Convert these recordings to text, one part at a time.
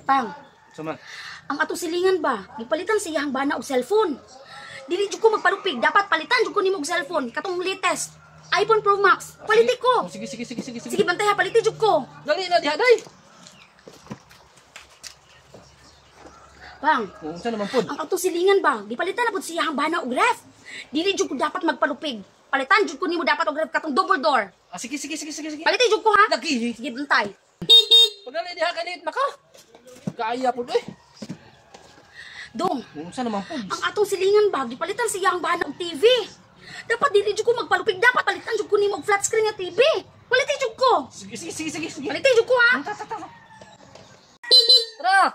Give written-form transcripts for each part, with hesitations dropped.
Pang, Sama. ang ato silingan ba, gipalitan siya ang bana og cellphone. Dili jud ko magpalupig, dapat palitan jud ko nimo og cellphone, katong latest iPhone Pro Max. Paliti ko. Sige. Sige bantay ha, paliti jud ko. Dali na diha day. Pang, Unsa naman pud? ang ato silingan ba, gipalitan na pud siya ang bana og ref. Dili jud ko dapat magpalupig. Palitan jud ko nimo dapat og ref katong double door. Sige. Paliti jud ko ha. Lagi. Sige bantay. Pagdali diha kanit naka. Kaaya pud eh. Dong, Unsa naman pud? ang atong silingan ba, gipalitan siya ang bana og TV. Dapat dili jud ko magpalupig, dapat palitan jud ko nimo og flat screen nga TV. Paliti jud ko. Sige. Paliti jud ko ha. Tara.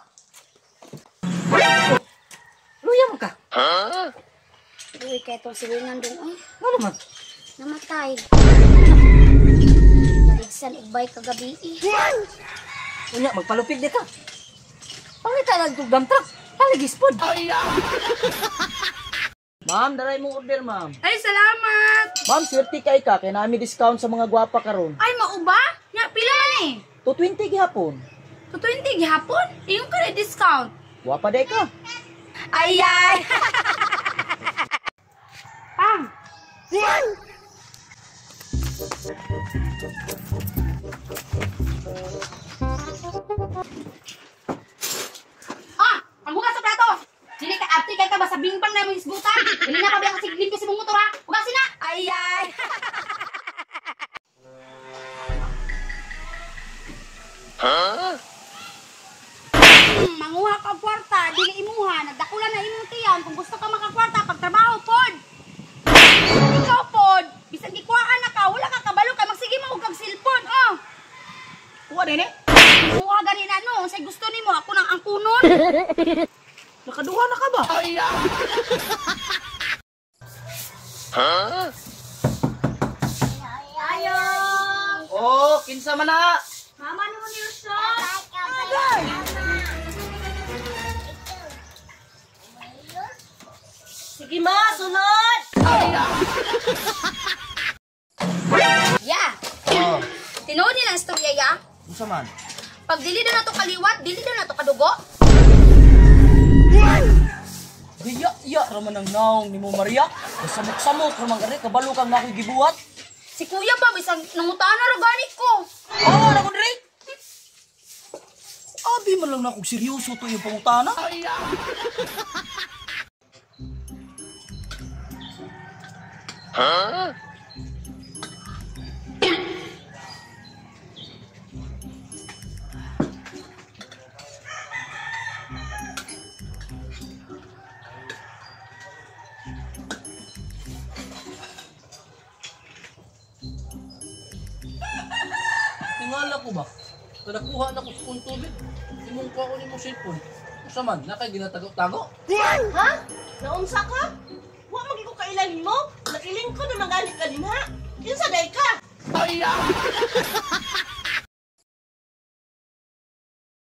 Luya mo ka. Uy, kaya itong silingan dong, ay, Ano man? namatay. Naligsan igbay kagabi eh. Unya magpalupig di ka. Pangita lang tug dump truck. Paligis pod. Ma'am, daray mo order, ma'am. Ay, salamat! Ma'am, swerte kay ka kay naami discount sa mga gwapa karon. Ay, mauba? Nga, pila man eh. 220 gihapon. 220 gihapon? Iyong ka na discount. Gwapa day ka. Ay! Pang! Ah! Ang hugas sa plato! Dili ka abti kay ka ba sa bingbang na yung isbutan? Dili na pa ba kasi limpyo si mong motor ha? Hugasin na! Ay! Manguha ka kwarta, dili imuha, nagdakulan na imong tiyan kung gusto ka makakwarta pagtrabaho pod. Ikaw pod, bisan gikuhaan na ka, wala ka kabalo kay magsige mo og kag cellphone, oh. Kuha din eh. Manguha gani na no, say gusto nimo ako nang angkunon. Nakaduha na ka ba? Ayo. Oh, kinsa man na. Mama no ni Uso. Sige ma, sunod! Ya. Tinuod nila ang istorya ya. Kinsa man? Pag dili na to kaliwat, dili na to kadugo. Iya raman ang naong ni mo Maria. Samok-samok raman gani kabalo kang nako gibuhat. Si kuya ba, bisang nangutana ra gani ko. Oh, na kundri. Abi man lang nako seryoso to yung pangutana. Tingala ko ba? Nakakuha na ko sa tubig. Imong kuha ko ni mong cellphone. Usa man, nakay ginatago-tago. Ha? Naunsa ka? Wa magi ko kailan mo? Nakiling ko na mangalit ka din ha? Kinsa day ka?